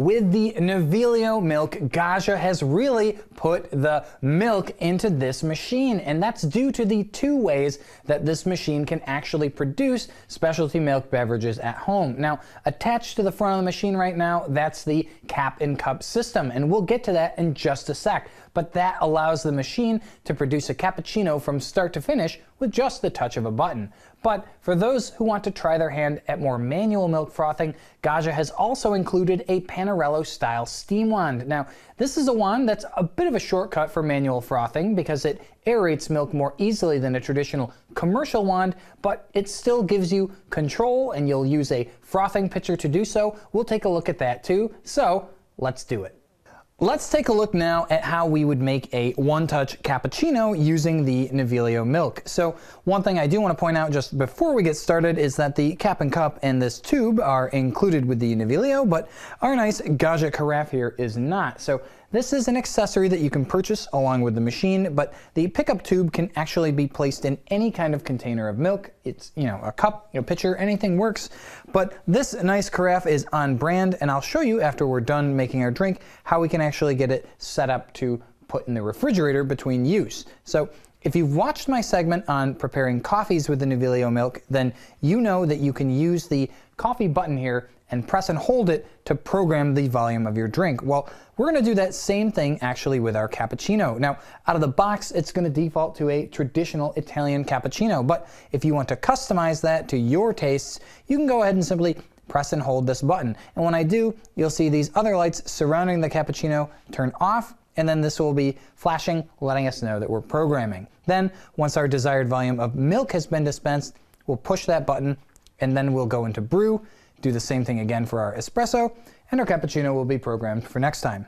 With the Nivelio milk, Gaja has really put the milk into this machine, and that's due to the two ways that this machine can actually produce specialty milk beverages at home. Now, attached to the front of the machine right now, that's the cap and cup system, and we'll get to that in just a sec. But that allows the machine to produce a cappuccino from start to finish with just the touch of a button. But for those who want to try their hand at more manual milk frothing, Gaja has also included a Panarello style steam wand. Now, this is a wand that's a bit of a shortcut for manual frothing because it aerates milk more easily than a traditional commercial wand, but it still gives you control, and you'll use a frothing pitcher to do so. We'll take a look at that too, so let's do it. Let's take a look now at how we would make a one-touch cappuccino using the Nivelio milk. So one thing I do want to point out just before we get started is that the cap and cup and this tube are included with the Nivelio, but our nice Gaja carafe here is not. So this is an accessory that you can purchase along with the machine, but the pickup tube can actually be placed in any kind of container of milk. It's, a cup, a pitcher, anything works. But this nice carafe is on brand, and I'll show you after we're done making our drink how we can actually get it set up to put in the refrigerator between use. So if you've watched my segment on preparing coffees with the Nivelio milk, then you know that you can use the coffee button here and press and hold it to program the volume of your drink. Well, we're gonna do that same thing actually with our cappuccino. Now, out of the box, it's gonna default to a traditional Italian cappuccino, but if you want to customize that to your tastes, you can go ahead and simply press and hold this button. And when I do, you'll see these other lights surrounding the cappuccino turn off, and then this will be flashing, letting us know that we're programming. Then, once our desired volume of milk has been dispensed, we'll push that button, and then we'll go into brew, do the same thing again for our espresso, and our cappuccino will be programmed for next time.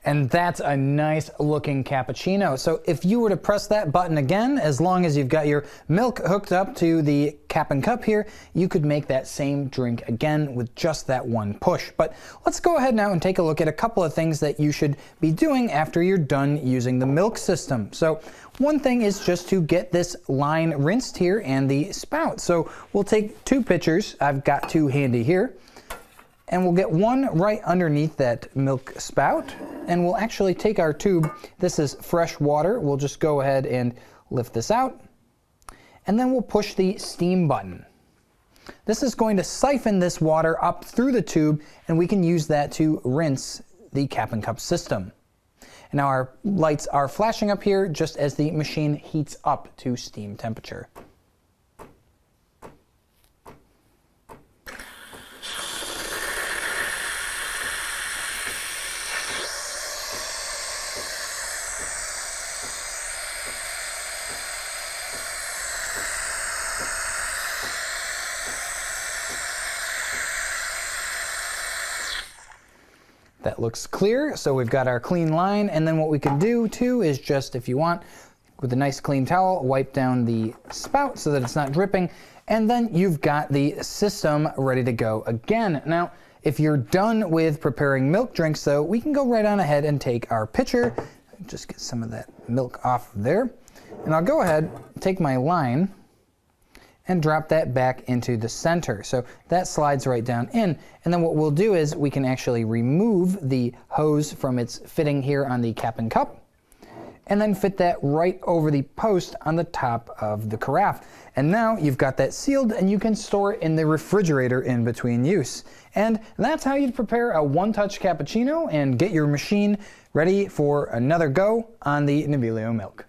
And that's a nice looking cappuccino. So if you were to press that button again, as long as you've got your milk hooked up to the cap and cup here, you could make that same drink again with just that one push. But let's go ahead now and take a look at a couple of things that you should be doing after you're done using the milk system. So one thing is just to get this line rinsed here and the spout. So we'll take two pitchers. I've got two handy here. And we'll get one right underneath that milk spout, and we'll actually take our tube. This is fresh water. We'll just go ahead and lift this out, and then we'll push the steam button. This is going to siphon this water up through the tube, and we can use that to rinse the cap and cup system. And now our lights are flashing up here just as the machine heats up to steam temperature. That looks clear, so we've got our clean line, and then what we can do too is just, if you want, with a nice clean towel, wipe down the spout so that it's not dripping, and then you've got the system ready to go again. Now, if you're done with preparing milk drinks though, we can go right on ahead and take our pitcher, just get some of that milk off there, and I'll go ahead, take my line, and drop that back into the center. So that slides right down in. And then what we'll do is we can actually remove the hose from its fitting here on the cap and cup, and then fit that right over the post on the top of the carafe. And now you've got that sealed, and you can store it in the refrigerator in between use. And that's how you'd prepare a one-touch cappuccino and get your machine ready for another go on the Nivelio milk.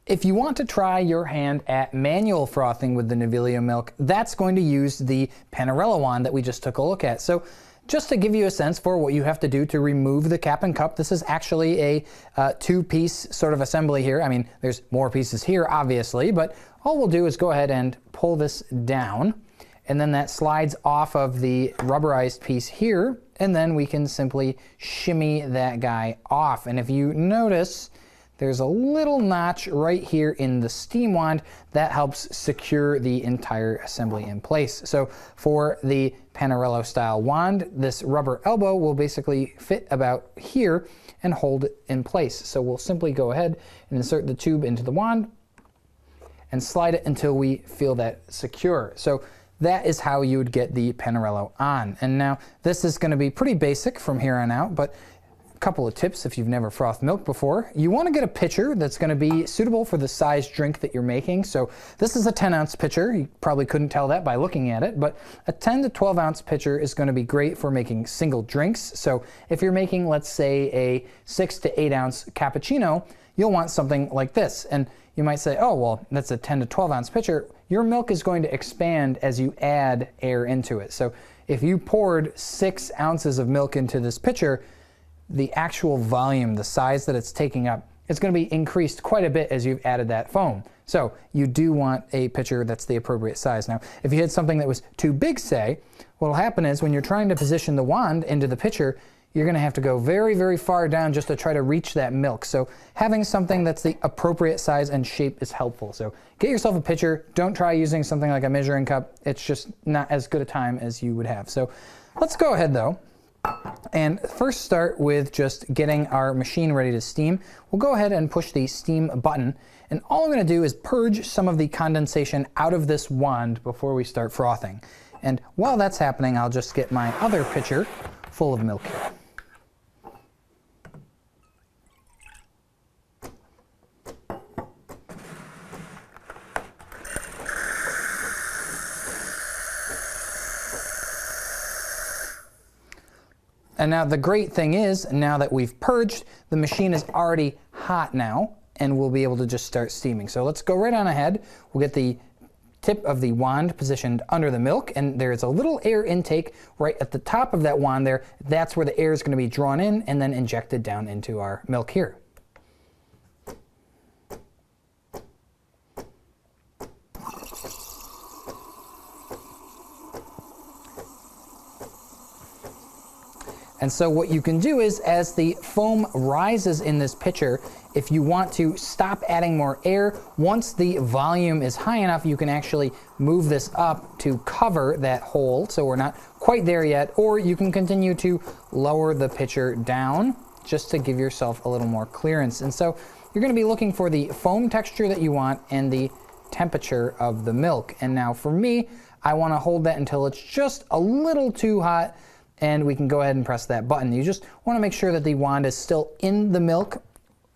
If you want to try your hand at manual frothing with the Nivelio milk, that's going to use the Panarello wand that we just took a look at. So just to give you a sense for what you have to do to remove the cap and cup, this is actually a two-piece sort of assembly here. I mean, there's more pieces here, obviously, but all we'll do is go ahead and pull this down, and then that slides off of the rubberized piece here, and then we can simply shimmy that guy off. And if you notice, there's a little notch right here in the steam wand that helps secure the entire assembly in place. So for the Panarello style wand, this rubber elbow will basically fit about here and hold it in place. So we'll simply go ahead and insert the tube into the wand and slide it until we feel that secure. So that is how you would get the Panarello on. And now this is going to be pretty basic from here on out, but couple of tips if you've never frothed milk before. You want to get a pitcher that's going to be suitable for the size drink that you're making. So this is a 10-ounce pitcher. You probably couldn't tell that by looking at it, but a 10 to 12-ounce pitcher is going to be great for making single drinks. So if you're making, let's say, a 6 to 8-ounce cappuccino, you'll want something like this. And you might say, oh, well, that's a 10 to 12-ounce pitcher. Your milk is going to expand as you add air into it. So if you poured 6 ounces of milk into this pitcher, the actual volume, the size that it's taking up, it's going to be increased quite a bit as you've added that foam. So you do want a pitcher that's the appropriate size. Now, if you had something that was too big, say, what will happen is when you're trying to position the wand into the pitcher, you're going to have to go very, very far down just to try to reach that milk. So having something that's the appropriate size and shape is helpful. So get yourself a pitcher. Don't try using something like a measuring cup. It's just not as good a time as you would have. So let's go ahead, though, and first start with just getting our machine ready to steam. We'll go ahead and push the steam button, and all I'm going to do is purge some of the condensation out of this wand before we start frothing. And while that's happening, I'll just get my other pitcher full of milk here. And now the great thing is, now that we've purged, the machine is already hot now, and we'll be able to just start steaming. So let's go right on ahead. We'll get the tip of the wand positioned under the milk, and there's a little air intake right at the top of that wand there. That's where the air is going to be drawn in and then injected down into our milk here. And so what you can do is, as the foam rises in this pitcher, if you want to stop adding more air, once the volume is high enough, you can actually move this up to cover that hole. So we're not quite there yet, or you can continue to lower the pitcher down just to give yourself a little more clearance. And so you're going to be looking for the foam texture that you want and the temperature of the milk. And now for me, I want to hold that until it's just a little too hot, and we can go ahead and press that button. You just want to make sure that the wand is still in the milk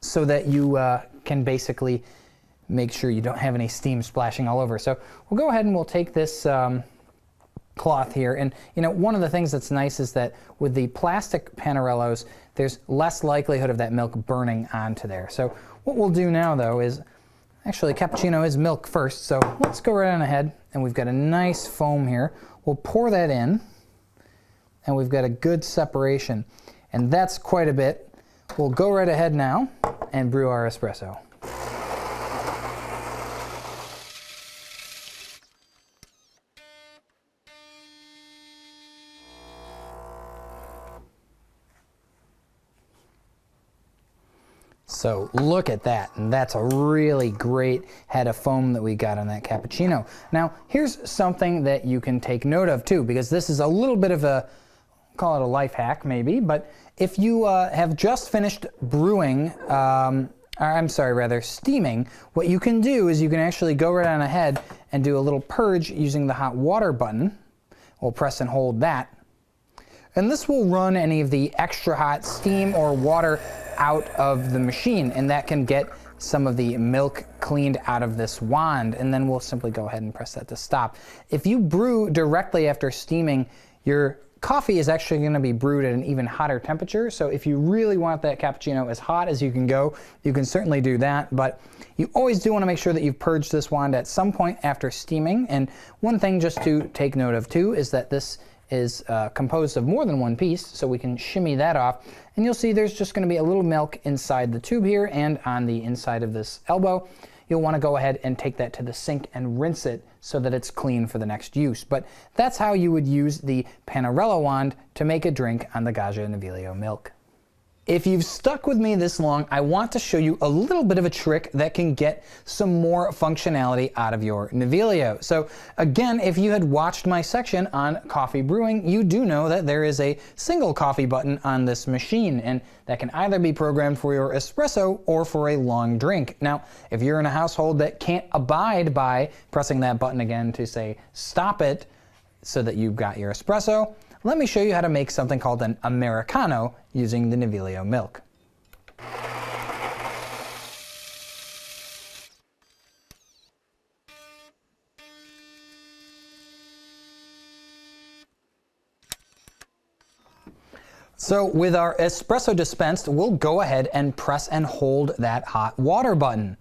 so that you can basically make sure you don't have any steam splashing all over. So we'll go ahead and we'll take this cloth here. And you know, one of the things that's nice is that with the plastic Panarellos, there's less likelihood of that milk burning onto there. So what we'll do now, though, is actually cappuccino is milk first. So let's go right on ahead, and we've got a nice foam here. We'll pour that in, and we've got a good separation, and that's quite a bit. We'll go right ahead now and brew our espresso. So look at that, and that's a really great head of foam that we got on that cappuccino. Now, here's something that you can take note of too, because this is a little bit of a, call it a life hack maybe, but if you have just finished brewing, steaming, what you can do is you can actually go right on ahead and do a little purge using the hot water button. We'll press and hold that. And this will run any of the extra hot steam or water out of the machine, and that can get some of the milk cleaned out of this wand, and then we'll simply go ahead and press that to stop. If you brew directly after steaming, your coffee is actually going to be brewed at an even hotter temperature. So if you really want that cappuccino as hot as you can go, you can certainly do that. But you always do want to make sure that you've purged this wand at some point after steaming. And one thing just to take note of too is that this is composed of more than one piece, so we can shimmy that off. And you'll see there's just going to be a little milk inside the tube here and on the inside of this elbow. You'll want to go ahead and take that to the sink and rinse it so that it's clean for the next use. But that's how you would use the Panarello wand to make a drink on the Gaggia Naviglio milk. If you've stuck with me this long, I want to show you a little bit of a trick that can get some more functionality out of your Naviglio. So again, if you had watched my section on coffee brewing, you do know that there is a single coffee button on this machine, and that can either be programmed for your espresso or for a long drink. Now, if you're in a household that can't abide by pressing that button again to say stop it so that you've got your espresso, let me show you how to make something called an Americano using the Naviglio milk. So with our espresso dispensed, we'll go ahead and press and hold that hot water button.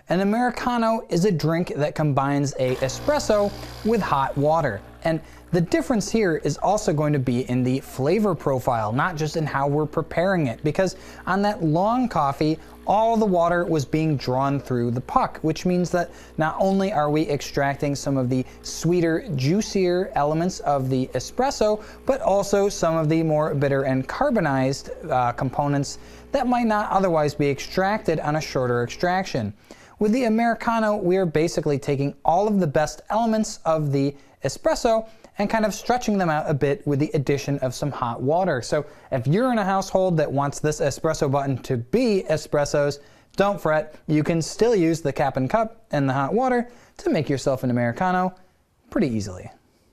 An Americano is a drink that combines a espresso with hot water. And the difference here is also going to be in the flavor profile, not just in how we're preparing it, because on that long coffee, all the water was being drawn through the puck, which means that not only are we extracting some of the sweeter, juicier elements of the espresso, but also some of the more bitter and carbonized components that might not otherwise be extracted on a shorter extraction. With the Americano, we are basically taking all of the best elements of the espresso and kind of stretching them out a bit with the addition of some hot water. So if you're in a household that wants this espresso button to be espressos, don't fret, you can still use the cap and cup and the hot water to make yourself an Americano pretty easily.